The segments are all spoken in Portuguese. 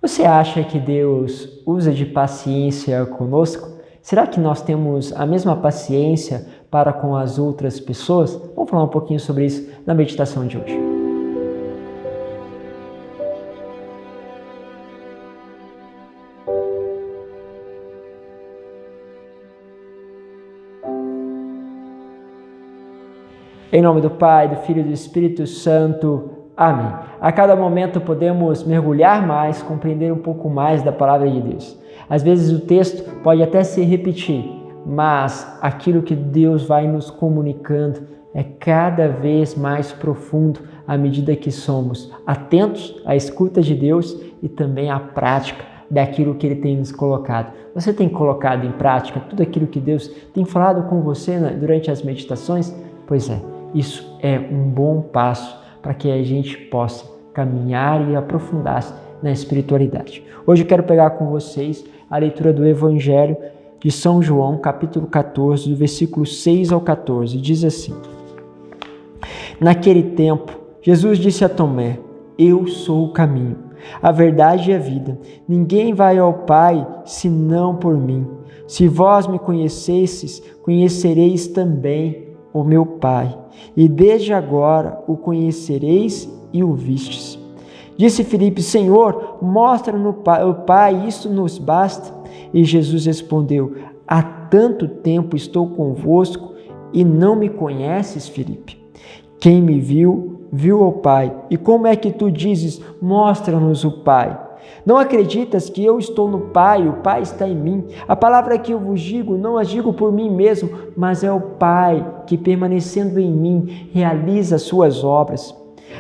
Você acha que Deus usa de paciência conosco? Será que nós temos a mesma paciência para com as outras pessoas? Vamos falar um pouquinho sobre isso na meditação de hoje. Em nome do Pai, do Filho e do Espírito Santo. Amém. A cada momento podemos mergulhar mais, compreender um pouco mais da palavra de Deus. Às vezes o texto pode até se repetir, mas aquilo que Deus vai nos comunicando é cada vez mais profundo à medida que somos atentos à escuta de Deus e também à prática daquilo que Ele tem nos colocado. Você tem colocado em prática tudo aquilo que Deus tem falado com você durante as meditações? Pois é, isso é um bom passo para que a gente possa caminhar e aprofundar-se na espiritualidade. Hoje eu quero pegar com vocês a leitura do Evangelho de São João, capítulo 14, do versículo 6 ao 14. Diz assim: Naquele tempo, Jesus disse a Tomé: Eu sou o caminho, a verdade e a vida. Ninguém vai ao Pai senão por mim. Se vós me conhecesseis, conhecereis também o meu Pai, e desde agora o conhecereis e o vistes. Disse Filipe: Senhor, mostra-nos o Pai, isso nos basta. E Jesus respondeu: Há tanto tempo estou convosco e não me conheces, Filipe? Quem me viu, viu o Pai. E como é que tu dizes: mostra-nos o Pai? Não acreditas que eu estou no Pai, o Pai está em mim? A palavra que eu vos digo, não as digo por mim mesmo, mas é o Pai que, permanecendo em mim, realiza as suas obras.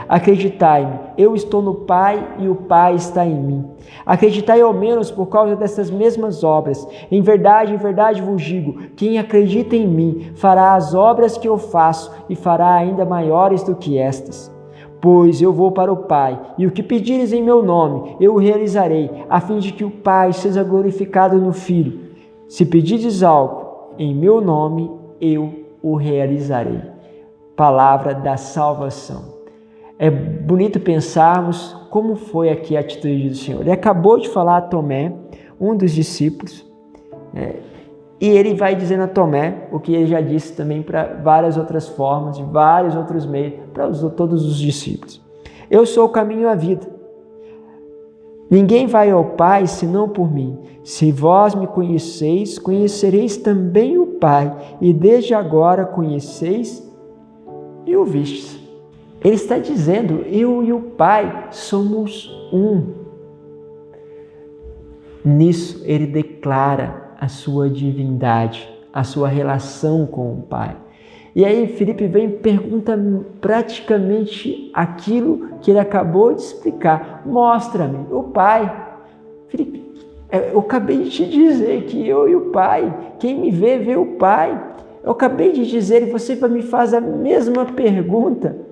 Acreditai-me, eu estou no Pai e o Pai está em mim. Acreditai ao menos por causa dessas mesmas obras. Em verdade vos digo, quem acredita em mim fará as obras que eu faço e fará ainda maiores do que estas. Pois eu vou para o Pai, e o que pedires em meu nome, eu o realizarei, a fim de que o Pai seja glorificado no Filho. Se pedires algo em meu nome, eu o realizarei. Palavra da salvação. É bonito pensarmos como foi aqui a atitude do Senhor. Ele acabou de falar a Tomé, um dos discípulos, e ele vai dizendo a Tomé o que ele já disse também para várias outras formas, de vários outros meios, para todos os discípulos. Eu sou o caminho e a vida. Ninguém vai ao Pai senão por mim. Se vós me conheceis, conhecereis também o Pai, e desde agora conheceis e o vistes. Ele está dizendo: eu e o Pai somos um. Nisso ele declara a sua divindade, a sua relação com o Pai. E aí Filipe vem e pergunta praticamente aquilo que ele acabou de explicar. Mostra-me o Pai. Filipe, eu acabei de te dizer que eu e o Pai, quem me vê, vê o Pai. Eu acabei de dizer e você me faz a mesma pergunta.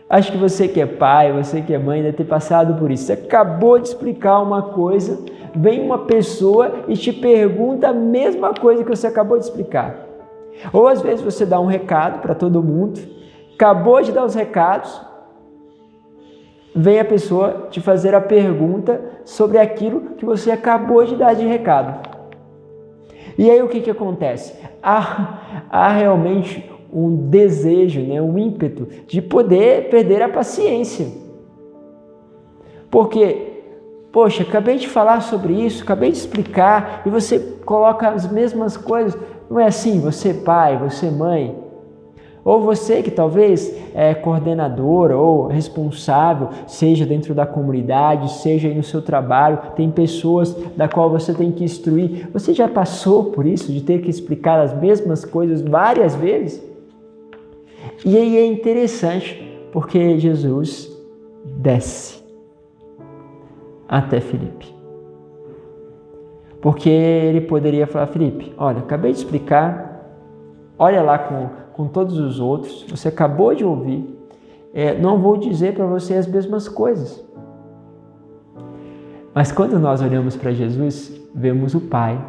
Acho que você que é pai, você que é mãe, deve ter passado por isso. Você acabou de explicar uma coisa, vem uma pessoa e te pergunta a mesma coisa que você acabou de explicar. Ou às vezes você dá um recado para todo mundo, acabou de dar os recados, vem a pessoa te fazer a pergunta sobre aquilo que você acabou de dar de recado. E aí o que acontece? Há realmente um desejo, um ímpeto de poder perder a paciência. Porque, poxa, acabei de falar sobre isso, acabei de explicar, e você coloca as mesmas coisas. Não é assim, você pai, você mãe, ou você que talvez é coordenadora ou responsável, seja dentro da comunidade, seja aí no seu trabalho, tem pessoas da qual você tem que instruir. Você já passou por isso, de ter que explicar as mesmas coisas várias vezes? E aí é interessante, porque Jesus desce até Filipe. Porque ele poderia falar: Filipe, olha, acabei de explicar, olha lá com todos os outros, você acabou de ouvir, não vou dizer para você as mesmas coisas. Mas quando nós olhamos para Jesus, vemos o Pai.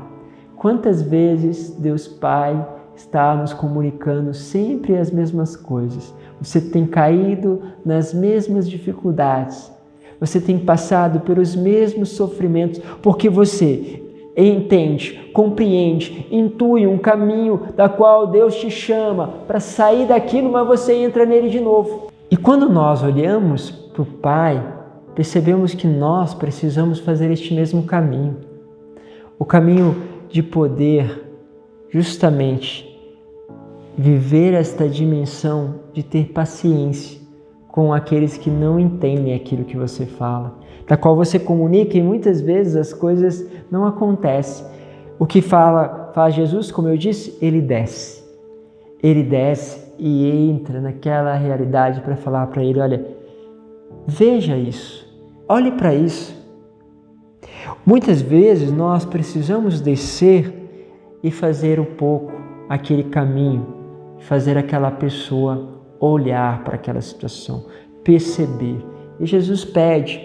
Quantas vezes Deus Pai está nos comunicando sempre as mesmas coisas? Você tem caído nas mesmas dificuldades, você tem passado pelos mesmos sofrimentos, porque você entende, compreende, intui um caminho da qual Deus te chama para sair daquilo, mas você entra nele de novo. E quando nós olhamos para o Pai, percebemos que nós precisamos fazer este mesmo caminho. O caminho de poder justamente viver esta dimensão de ter paciência com aqueles que não entendem aquilo que você fala, da qual você comunica e muitas vezes as coisas não acontecem. O que fala Jesus, como eu disse, ele desce e entra naquela realidade para falar para ele, olha, veja isso, olhe para isso. Muitas vezes nós precisamos descer e fazer um pouco aquele caminho, fazer aquela pessoa olhar para aquela situação, perceber. E Jesus pede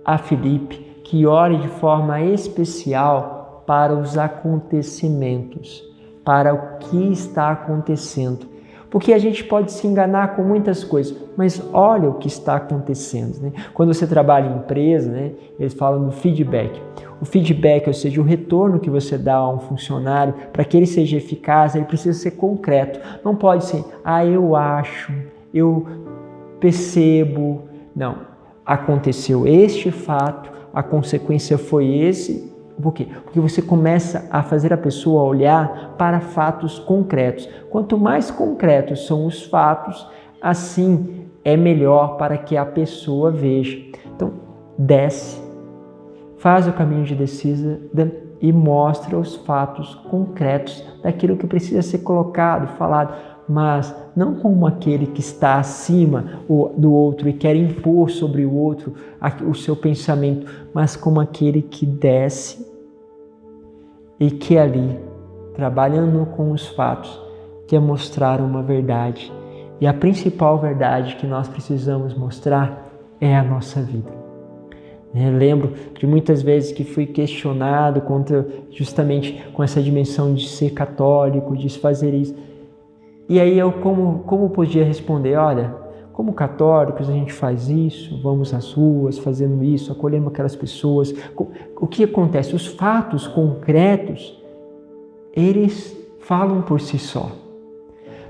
a Filipe que olhe de forma especial para os acontecimentos, para o que está acontecendo. Porque a gente pode se enganar com muitas coisas, mas olha o que está acontecendo, né? Quando você trabalha em empresa, né, eles falam do feedback. O feedback, ou seja, o retorno que você dá a um funcionário, para que ele seja eficaz, ele precisa ser concreto. Não pode ser, eu acho, eu percebo. Não, aconteceu este fato, a consequência foi esse. Por quê? Porque você começa a fazer a pessoa olhar para fatos concretos. Quanto mais concretos são os fatos, assim é melhor para que a pessoa veja. Então, desce, faz o caminho de descida e mostra os fatos concretos daquilo que precisa ser colocado, falado, mas não como aquele que está acima do outro e quer impor sobre o outro o seu pensamento, mas como aquele que desce e que ali, trabalhando com os fatos, quer mostrar uma verdade. E a principal verdade que nós precisamos mostrar é a nossa vida. Eu lembro de muitas vezes que fui questionado justamente com essa dimensão de ser católico, de fazer isso. E aí eu como podia responder? Olha, como católicos a gente faz isso, vamos às ruas fazendo isso, acolhemos aquelas pessoas. O que acontece? Os fatos concretos, eles falam por si só.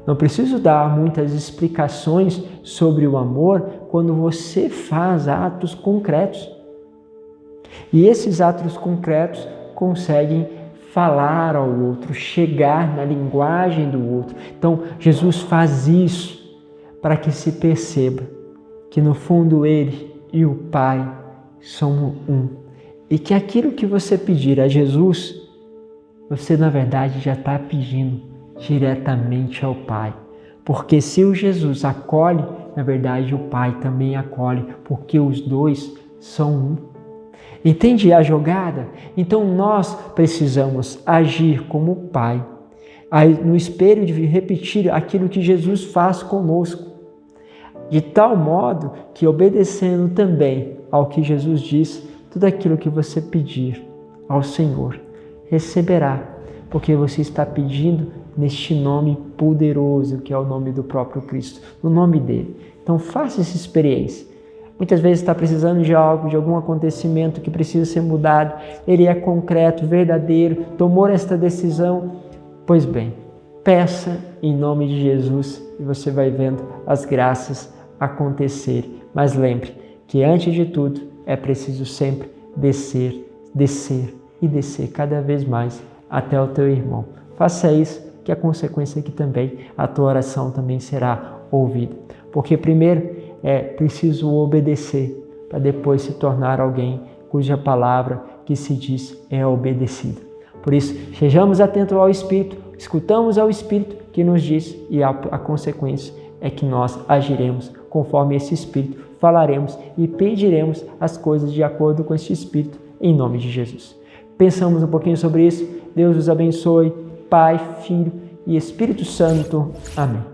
Não preciso dar muitas explicações sobre o amor quando você faz atos concretos. E esses atos concretos conseguem falar ao outro, chegar na linguagem do outro. Então, Jesus faz isso para que se perceba que no fundo Ele e o Pai são um. E que aquilo que você pedir a Jesus, você na verdade já está pedindo diretamente ao Pai. Porque se o Jesus acolhe, na verdade o Pai também acolhe, porque os dois são um. Entende a jogada? Então nós precisamos agir como o Pai, no espelho de repetir aquilo que Jesus faz conosco, de tal modo que obedecendo também ao que Jesus diz, tudo aquilo que você pedir ao Senhor, receberá, porque você está pedindo neste nome poderoso que é o nome do próprio Cristo, no nome dele. Então faça essa experiência. Muitas vezes está precisando de algo, de algum acontecimento que precisa ser mudado. Ele é concreto, verdadeiro, tomou esta decisão. Pois bem, peça em nome de Jesus e você vai vendo as graças acontecerem. Mas lembre que antes de tudo é preciso sempre descer e descer cada vez mais até o teu irmão. Faça isso, que a consequência é que também a tua oração também será ouvida. Porque primeiro é preciso obedecer para depois se tornar alguém cuja palavra que se diz é obedecida. Por isso, sejamos atentos ao Espírito, escutamos ao Espírito que nos diz e a consequência é que nós agiremos conforme esse Espírito, falaremos e pediremos as coisas de acordo com esse Espírito em nome de Jesus. Pensamos um pouquinho sobre isso. Deus os abençoe, Pai, Filho e Espírito Santo. Amém.